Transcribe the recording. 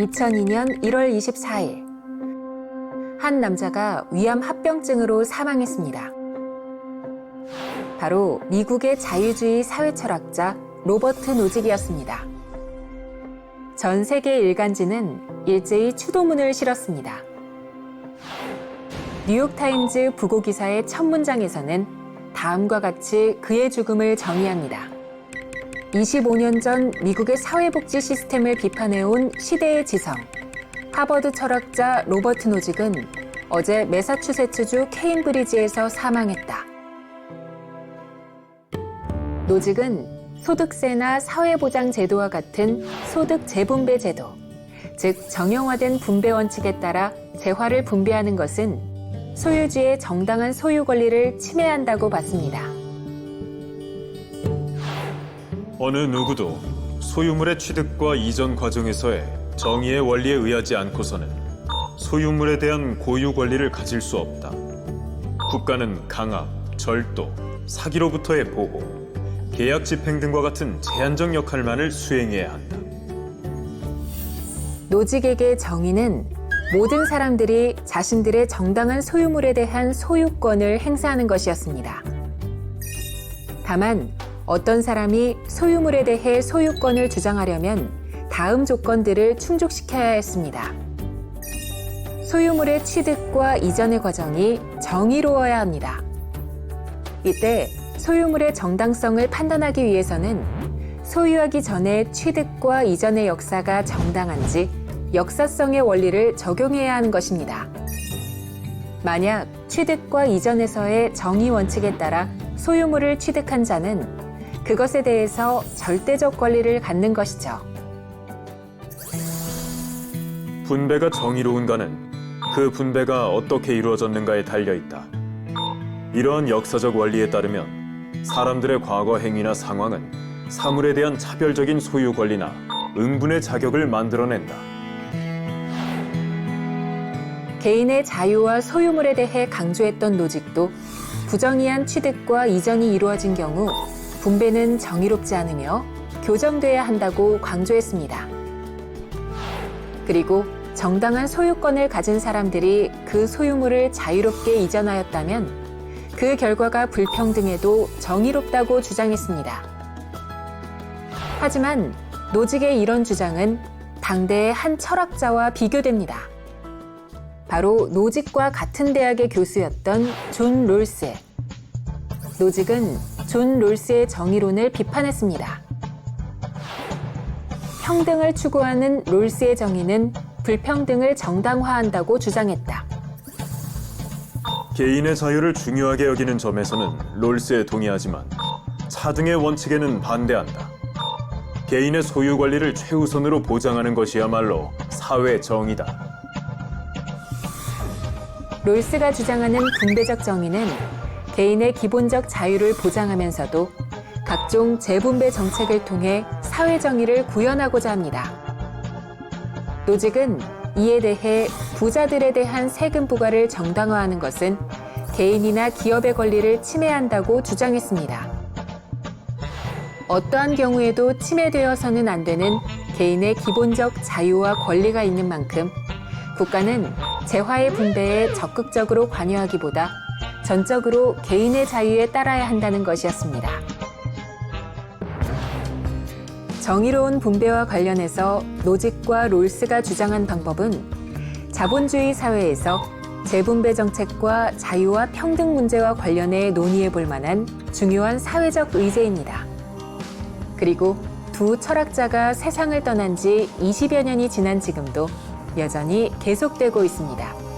2002년 1월 24일, 한 남자가 위암 합병증으로 사망했습니다. 바로 미국의 자유주의 사회철학자 로버트 노직이었습니다. 전 세계 일간지는 일제히 추도문을 실었습니다. 뉴욕타임즈 부고 기사의 첫 문장에서는 다음과 같이 그의 죽음을 정의합니다. 25년 전 미국의 사회복지 시스템을 비판해온 시대의 지성, 하버드 철학자 로버트 노직은 어제 매사추세츠주 케임브리지에서 사망했다. 노직은 소득세나 사회보장 제도와 같은 소득 재분배 제도, 즉 정형화된 분배 원칙에 따라 재화를 분배하는 것은 소유주의 정당한 소유 권리를 침해한다고 봤습니다. 어느 누구도 소유물의 취득과 이전 과정에서의 정의의 원리에 의하지 않고서는 소유물에 대한 고유 권리를 가질 수 없다. 국가는 강압, 절도, 사기로부터의 보호, 계약 집행 등과 같은 제한적 역할만을 수행해야 한다. 노직에게 정의는 모든 사람들이 자신들의 정당한 소유물에 대한 소유권을 행사하는 것이었습니다. 다만 어떤 사람이 소유물에 대해 소유권을 주장하려면 다음 조건들을 충족시켜야 했습니다. 소유물의 취득과 이전의 과정이 정의로워야 합니다. 이때 소유물의 정당성을 판단하기 위해서는 소유하기 전에 취득과 이전의 역사가 정당한지 역사성의 원리를 적용해야 하는 것입니다. 만약 취득과 이전에서의 정의 원칙에 따라 소유물을 취득한 자는 그것에 대해서 절대적 권리를 갖는 것이죠. 분배가 정의로운가는 그 분배가 어떻게 이루어졌는가에 달려있다. 이러한 역사적 원리에 따르면 사람들의 과거 행위나 상황은 사물에 대한 차별적인 소유 권리나 응분의 자격을 만들어낸다. 개인의 자유와 소유물에 대해 강조했던 노직도 부정의한 취득과 이전이 이루어진 경우 분배는 정의롭지 않으며 교정돼야 한다고 강조했습니다. 그리고 정당한 소유권을 가진 사람들이 그 소유물을 자유롭게 이전하였다면 그 결과가 불평등해도 정의롭다고 주장했습니다. 하지만 노직의 이런 주장은 당대의 한 철학자와 비교됩니다. 바로 노직과 같은 대학의 교수였던 존 롤스. 노직은 존 롤스의 정의론을 비판했습니다. 평등을 추구하는 롤스의 정의는 불평등을 정당화한다고 주장했다. 개인의 자유를 중요하게 여기는 점에서는 롤스에 동의하지만 차등의 원칙에는 반대한다. 개인의 소유 권리를 최우선으로 보장하는 것이야말로 사회 정의다. 롤스가 주장하는 분배적 정의는 개인의 기본적 자유를 보장하면서도 각종 재분배 정책을 통해 사회 정의를 구현하고자 합니다. 노직은 이에 대해 부자들에 대한 세금 부과를 정당화하는 것은 개인이나 기업의 권리를 침해한다고 주장했습니다. 어떠한 경우에도 침해되어서는 안 되는 개인의 기본적 자유와 권리가 있는 만큼 국가는 재화의 분배에 적극적으로 관여하기보다 전적으로 개인의 자유에 따라야 한다는 것이었습니다. 정의로운 분배와 관련해서 노직과 롤스가 주장한 방법은 자본주의 사회에서 재분배 정책과 자유와 평등 문제와 관련해 논의해 볼 만한 중요한 사회적 의제입니다. 그리고 두 철학자가 세상을 떠난 지 20여 년이 지난 지금도 여전히 계속되고 있습니다.